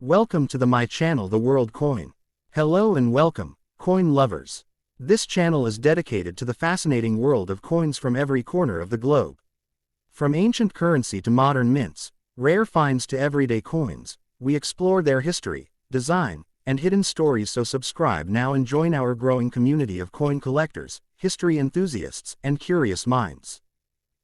Welcome to my channel, The World Coin. Hello and welcome, coin lovers. This channel is dedicated to the fascinating world of coins from every corner of the globe. From ancient currency to modern mints, rare finds to everyday coins, we explore their history, design, and hidden stories. So subscribe now and join our growing community of coin collectors, history enthusiasts, and curious minds.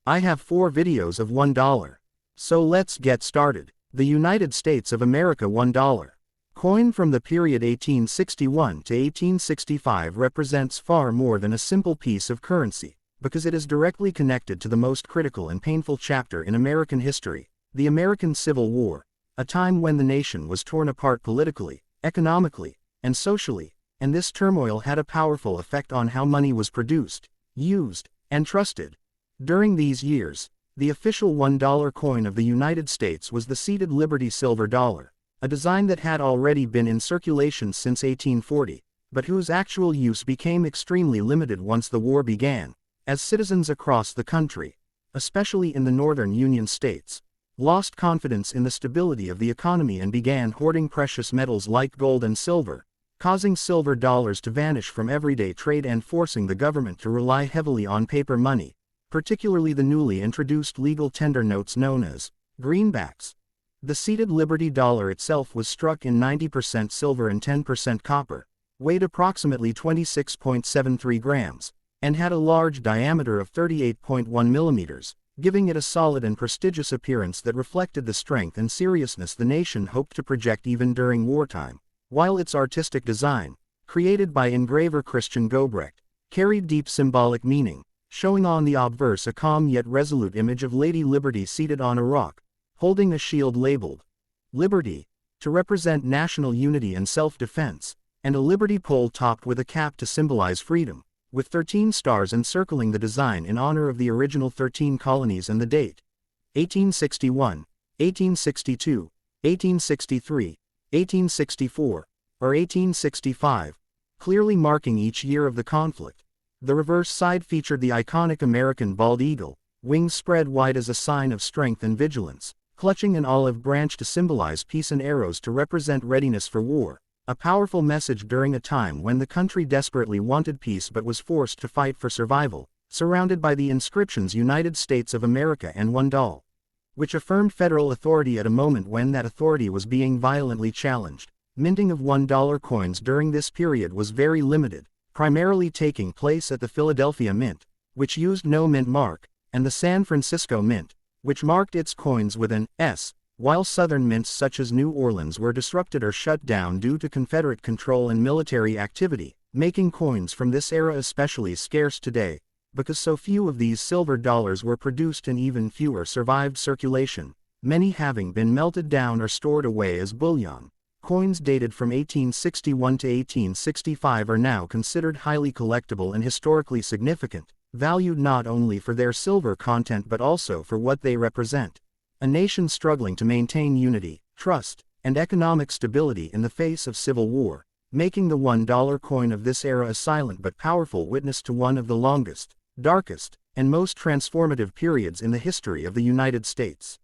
I have 4 videos of $1. So let's get started. The United States of America $1 coin from the period 1861 to 1865 represents far more than a simple piece of currency, because it is directly connected to the most critical and painful chapter in American history, the American Civil War, a time when the nation was torn apart politically, economically, and socially, and this turmoil had a powerful effect on how money was produced, used, and trusted. During these years, the official $1 coin of the United States was the seated Liberty silver dollar, a design that had already been in circulation since 1840, but whose actual use became extremely limited once the war began, as citizens across the country, especially in the northern Union states, lost confidence in the stability of the economy and began hoarding precious metals like gold and silver, causing silver dollars to vanish from everyday trade and forcing the government to rely heavily on paper money, particularly the newly introduced legal tender notes known as greenbacks. The seated Liberty dollar itself was struck in 90% silver and 10% copper, weighed approximately 26.73 grams, and had a large diameter of 38.1 millimeters, giving it a solid and prestigious appearance that reflected the strength and seriousness the nation hoped to project even during wartime, while its artistic design, created by engraver Christian Gobrecht, carried deep symbolic meaning, showing on the obverse a calm yet resolute image of Lady Liberty seated on a rock, holding a shield labeled Liberty, to represent national unity and self-defense, and a liberty pole topped with a cap to symbolize freedom, with 13 stars encircling the design in honor of the original 13 colonies and the date: 1861, 1862, 1863, 1864, or 1865, clearly marking each year of the conflict. The reverse side featured the iconic American bald eagle, wings spread wide as a sign of strength and vigilance, clutching an olive branch to symbolize peace and arrows to represent readiness for war, a powerful message during a time when the country desperately wanted peace but was forced to fight for survival, surrounded by the inscriptions United States of America and $1, which affirmed federal authority at a moment when that authority was being violently challenged. Minting of $1 coins during this period was very limited, primarily taking place at the Philadelphia Mint, which used no mint mark, and the San Francisco Mint, which marked its coins with an S, while southern mints such as New Orleans were disrupted or shut down due to Confederate control and military activity, making coins from this era especially scarce today, because so few of these silver dollars were produced and even fewer survived circulation, many having been melted down or stored away as bullion. Coins dated from 1861 to 1865 are now considered highly collectible and historically significant, valued not only for their silver content but also for what they represent: a nation struggling to maintain unity, trust, and economic stability in the face of civil war, making the $1 coin of this era a silent but powerful witness to one of the longest, darkest, and most transformative periods in the history of the United States.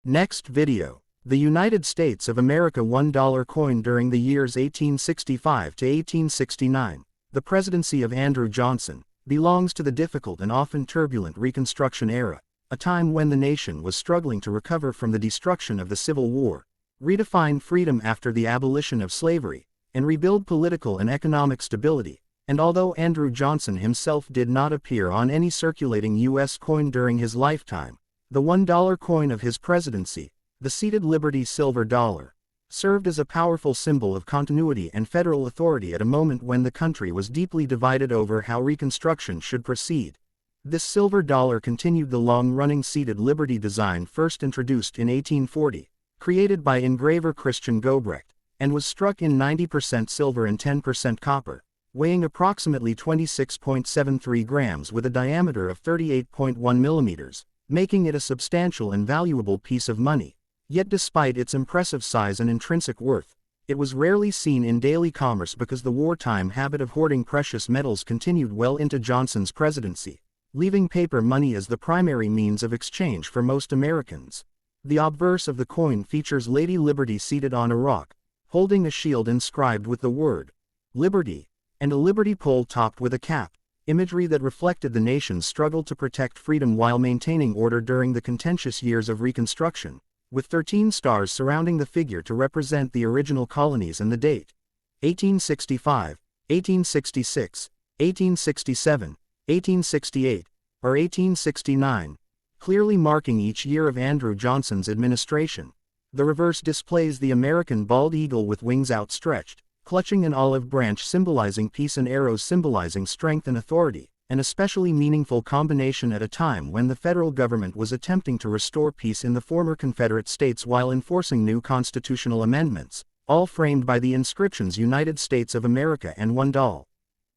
Next video: the United States of America $1 coin during the years 1865 to 1869. The presidency of Andrew Johnson belongs to the difficult and often turbulent Reconstruction era, a time when the nation was struggling to recover from the destruction of the Civil War, redefine freedom after the abolition of slavery, and rebuild political and economic stability. And although Andrew Johnson himself did not appear on any circulating U.S. coin during his lifetime, the $1 coin of his presidency, the seated Liberty silver dollar, served as a powerful symbol of continuity and federal authority at a moment when the country was deeply divided over how Reconstruction should proceed. This silver dollar continued the long-running seated Liberty design first introduced in 1840, created by engraver Christian Gobrecht, and was struck in 90% silver and 10% copper, weighing approximately 26.73 grams with a diameter of 38.1 millimeters, making it a substantial and valuable piece of money. Yet despite its impressive size and intrinsic worth, it was rarely seen in daily commerce because the wartime habit of hoarding precious metals continued well into Johnson's presidency, leaving paper money as the primary means of exchange for most Americans. The obverse of the coin features Lady Liberty seated on a rock, holding a shield inscribed with the word Liberty, and a liberty pole topped with a cap, imagery that reflected the nation's struggle to protect freedom while maintaining order during the contentious years of Reconstruction, with 13 stars surrounding the figure to represent the original colonies and the date: 1865, 1866, 1867, 1868, or 1869, clearly marking each year of Andrew Johnson's administration. The reverse displays the American bald eagle with wings outstretched, clutching an olive branch symbolizing peace and arrows symbolizing strength and authority, an especially meaningful combination at a time when the federal government was attempting to restore peace in the former Confederate States while enforcing new constitutional amendments, all framed by the inscriptions United States of America and $1.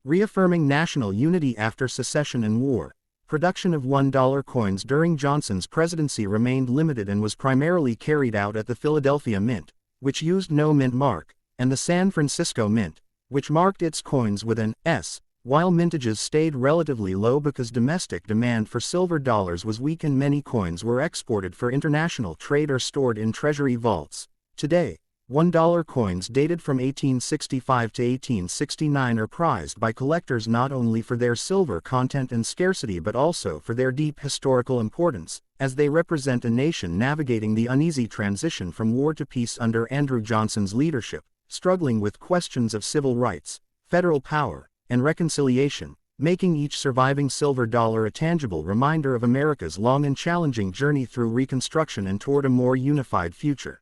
Reaffirming national unity after secession and war. Production of $1 coins during Johnson's presidency remained limited and was primarily carried out at the Philadelphia Mint, which used no mint mark, and the San Francisco Mint, which marked its coins with an S, while mintages stayed relatively low because domestic demand for silver dollars was weak and many coins were exported for international trade or stored in treasury vaults. Today, $1 coins dated from 1865 to 1869 are prized by collectors not only for their silver content and scarcity but also for their deep historical importance, as they represent a nation navigating the uneasy transition from war to peace under Andrew Johnson's leadership, struggling with questions of civil rights, federal power, and reconciliation, making each surviving silver dollar a tangible reminder of America's long and challenging journey through Reconstruction and toward a more unified future.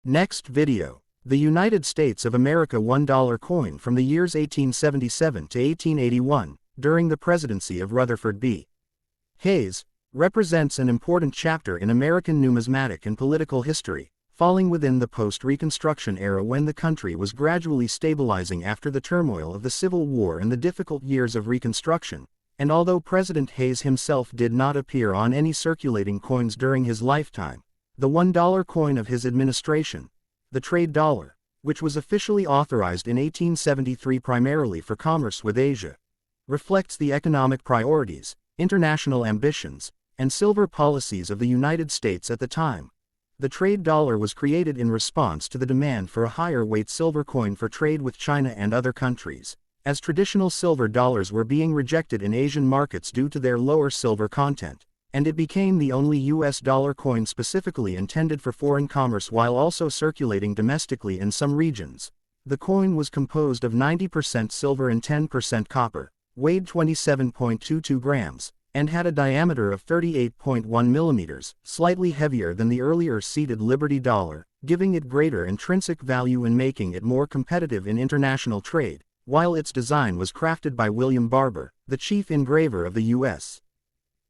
Next video. The United States of America $1 coin from the years 1877 to 1881, during the presidency of Rutherford B. Hayes, represents an important chapter in American numismatic and political history, falling within the post-Reconstruction era when the country was gradually stabilizing after the turmoil of the Civil War and the difficult years of Reconstruction, and although President Hayes himself did not appear on any circulating coins during his lifetime, the $1 coin of his administration, the trade dollar, which was officially authorized in 1873 primarily for commerce with Asia, reflects the economic priorities, international ambitions, and silver policies of the United States at the time. The trade dollar was created in response to the demand for a higher weight silver coin for trade with China and other countries, as traditional silver dollars were being rejected in Asian markets due to their lower silver content, and it became the only U.S. dollar coin specifically intended for foreign commerce while also circulating domestically in some regions. The coin was composed of 90% silver and 10% copper, weighed 27.22 grams, and had a diameter of 38.1 millimeters, slightly heavier than the earlier seeded Liberty dollar, giving it greater intrinsic value and making it more competitive in international trade, while its design was crafted by William Barber, the chief engraver of the U.S.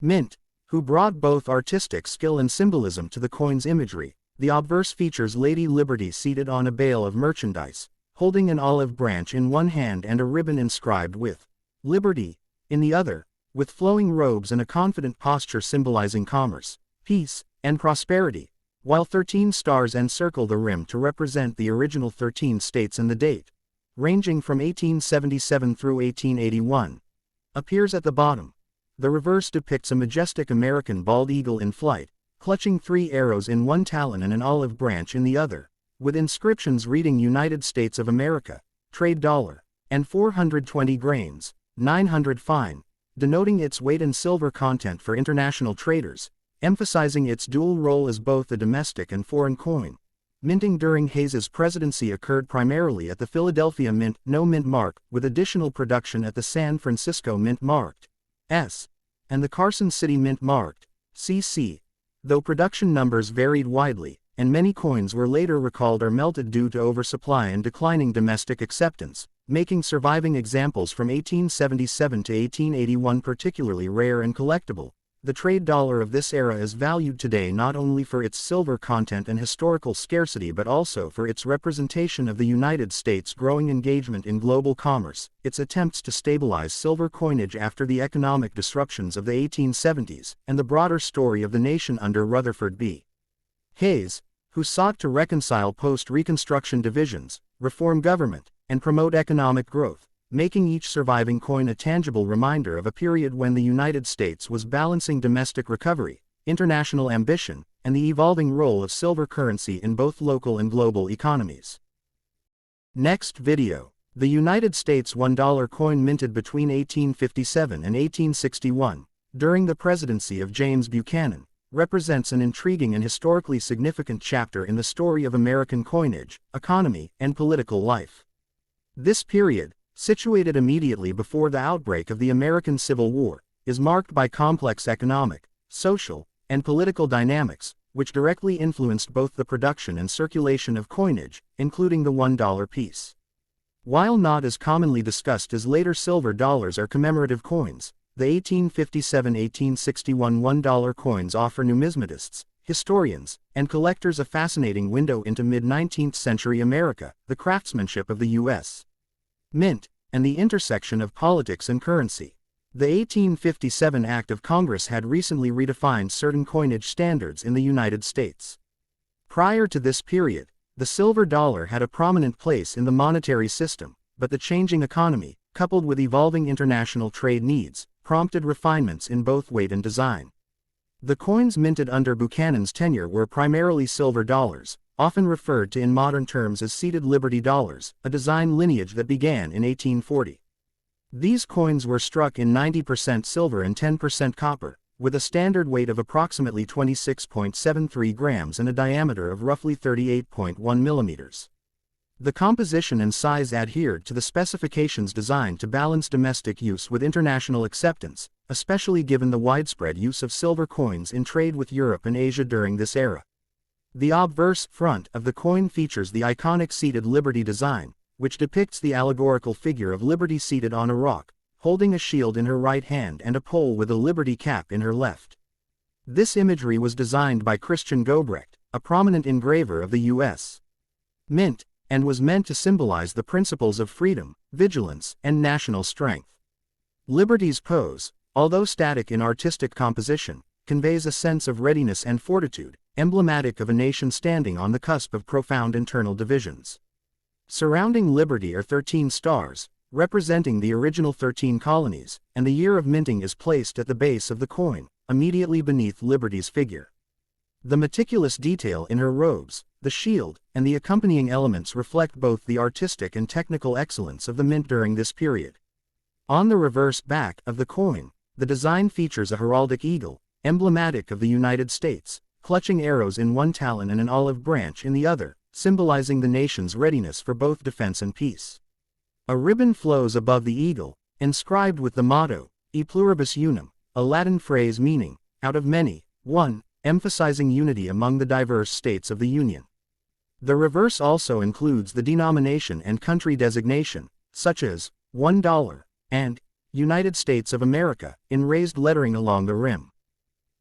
Mint, who brought both artistic skill and symbolism to the coin's imagery. The obverse features Lady Liberty seated on a bale of merchandise, holding an olive branch in one hand and a ribbon inscribed with Liberty in the other, with flowing robes and a confident posture symbolizing commerce, peace, and prosperity, while 13 stars encircle the rim to represent the original 13 states and the date, ranging from 1877 through 1881, appears at the bottom. The reverse depicts a majestic American bald eagle in flight, clutching 3 arrows in one talon and an olive branch in the other, with inscriptions reading United States of America, trade dollar, and 420 grains, 900 fine, denoting its weight and silver content for international traders, emphasizing its dual role as both a domestic and foreign coin. Minting during Hayes's presidency occurred primarily at the Philadelphia Mint, no mint mark, with additional production at the San Francisco Mint marked S, and the Carson City Mint marked CC, though production numbers varied widely, and many coins were later recalled or melted due to oversupply and declining domestic acceptance, making surviving examples from 1877 to 1881 particularly rare and collectible. The trade dollar of this era is valued today not only for its silver content and historical scarcity but also for its representation of the United States' growing engagement in global commerce, its attempts to stabilize silver coinage after the economic disruptions of the 1870s, and the broader story of the nation under Rutherford B. Hayes, who sought to reconcile post-Reconstruction divisions, reform government, and promote economic growth, making each surviving coin a tangible reminder of a period when the United States was balancing domestic recovery, international ambition, and the evolving role of silver currency in both local and global economies. Next video. The United States $1 coin minted between 1857 and 1861, during the presidency of James Buchanan, represents an intriguing and historically significant chapter in the story of American coinage, economy, and political life. This period, situated immediately before the outbreak of the American Civil War, is marked by complex economic, social, and political dynamics, which directly influenced both the production and circulation of coinage, including the $1 piece. While not as commonly discussed as later silver dollars or commemorative coins, the 1857-1861 $1 coins offer numismatists, historians, and collectors a fascinating window into mid-19th century America, the craftsmanship of the U.S. Mint, and the intersection of politics and currency. The 1857 Act of Congress had recently redefined certain coinage standards in the United States. Prior to this period, the silver dollar had a prominent place in the monetary system, but the changing economy, coupled with evolving international trade needs, prompted refinements in both weight and design. The coins minted under Buchanan's tenure were primarily silver dollars, often referred to in modern terms as seated Liberty dollars, a design lineage that began in 1840. These coins were struck in 90% silver and 10% copper, with a standard weight of approximately 26.73 grams and a diameter of roughly 38.1 millimeters. The composition and size adhered to the specifications designed to balance domestic use with international acceptance, especially given the widespread use of silver coins in trade with Europe and Asia during this era. The obverse front of the coin features the iconic seated Liberty design, which depicts the allegorical figure of Liberty seated on a rock, holding a shield in her right hand and a pole with a Liberty cap in her left. This imagery was designed by Christian Gobrecht, a prominent engraver of the U.S. Mint, and was meant to symbolize the principles of freedom, vigilance, and national strength. Liberty's pose, although static in artistic composition, conveys a sense of readiness and fortitude, emblematic of a nation standing on the cusp of profound internal divisions. Surrounding Liberty are 13 stars, representing the original 13 colonies, and the year of minting is placed at the base of the coin, immediately beneath Liberty's figure. The meticulous detail in her robes, the shield, and the accompanying elements reflect both the artistic and technical excellence of the mint during this period. On the reverse back of the coin, the design features a heraldic eagle, emblematic of the United States, clutching arrows in one talon and an olive branch in the other, symbolizing the nation's readiness for both defense and peace. A ribbon flows above the eagle, inscribed with the motto, E pluribus unum, a Latin phrase meaning, out of many, one, emphasizing unity among the diverse states of the Union. The reverse also includes the denomination and country designation, such as $1 and United States of America, in raised lettering along the rim.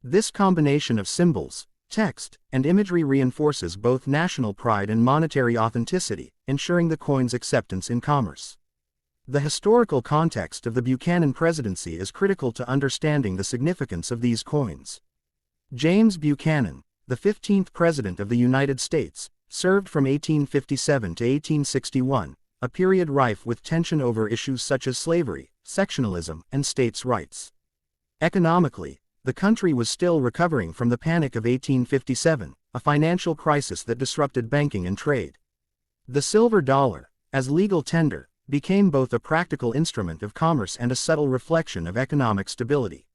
This combination of symbols, text, and imagery reinforces both national pride and monetary authenticity, ensuring the coin's acceptance in commerce. The historical context of the Buchanan presidency is critical to understanding the significance of these coins. James Buchanan, the 15th President of the United States, served from 1857 to 1861, a period rife with tension over issues such as slavery, sectionalism, and states' rights. Economically, the country was still recovering from the Panic of 1857, a financial crisis that disrupted banking and trade. The silver dollar, as legal tender, became both a practical instrument of commerce and a subtle reflection of economic stability.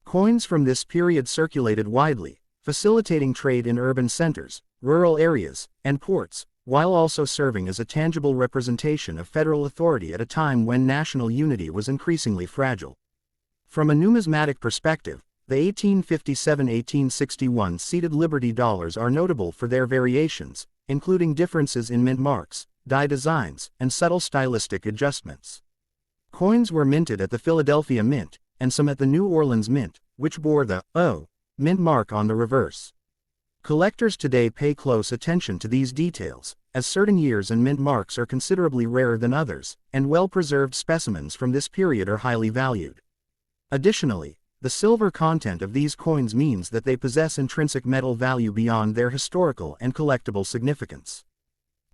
Coins from this period circulated widely, facilitating trade in urban centers, rural areas, and ports, while also serving as a tangible representation of federal authority at a time when national unity was increasingly fragile. From a numismatic perspective, the 1857-1861 seated Liberty dollars are notable for their variations, including differences in mint marks, die designs, and subtle stylistic adjustments. Coins were minted at the Philadelphia Mint, and some at the New Orleans Mint, which bore the O mint mark on the reverse. Collectors today pay close attention to these details, as certain years and mint marks are considerably rarer than others, and well-preserved specimens from this period are highly valued. Additionally, the silver content of these coins means that they possess intrinsic metal value beyond their historical and collectible significance.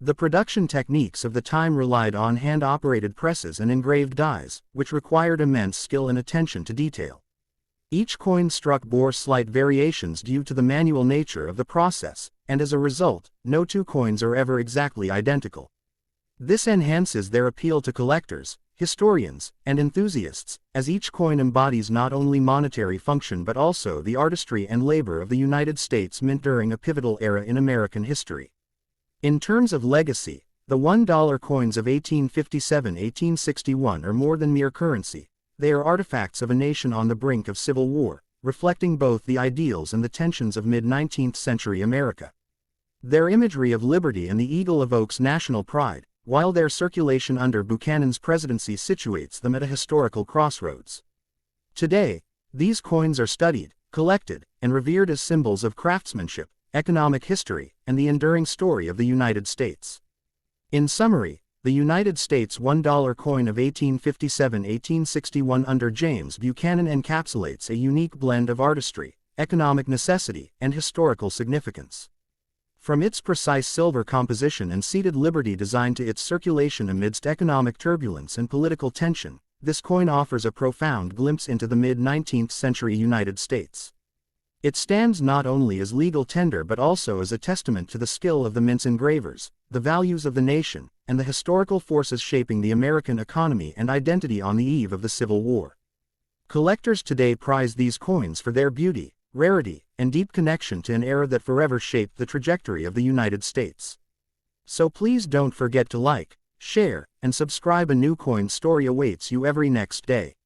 The production techniques of the time relied on hand-operated presses and engraved dies, which required immense skill and attention to detail. Each coin struck bore slight variations due to the manual nature of the process, and as a result, no two coins are ever exactly identical. This enhances their appeal to collectors, historians, and enthusiasts, as each coin embodies not only monetary function but also the artistry and labor of the United States Mint during a pivotal era in American history. In terms of legacy, the $1 coins of 1857-1861 are more than mere currency. They are artifacts of a nation on the brink of civil war, reflecting both the ideals and the tensions of mid-19th century America. Their imagery of liberty and the eagle evokes national pride, while their circulation under Buchanan's presidency situates them at a historical crossroads. Today, these coins are studied, collected, and revered as symbols of craftsmanship, economic history, and the enduring story of the United States. In summary, the United States $1 coin of 1857-1861 under James Buchanan encapsulates a unique blend of artistry, economic necessity, and historical significance. From its precise silver composition and seated liberty design to its circulation amidst economic turbulence and political tension, this coin offers a profound glimpse into the mid-19th century United States. It stands not only as legal tender but also as a testament to the skill of the mint's engravers, the values of the nation, and the historical forces shaping the American economy and identity on the eve of the Civil War. Collectors today prize these coins for their beauty, rarity, and deep connection to an era that forever shaped the trajectory of the United States. So please don't forget to like, share, and subscribe. A new coin story awaits you every next day.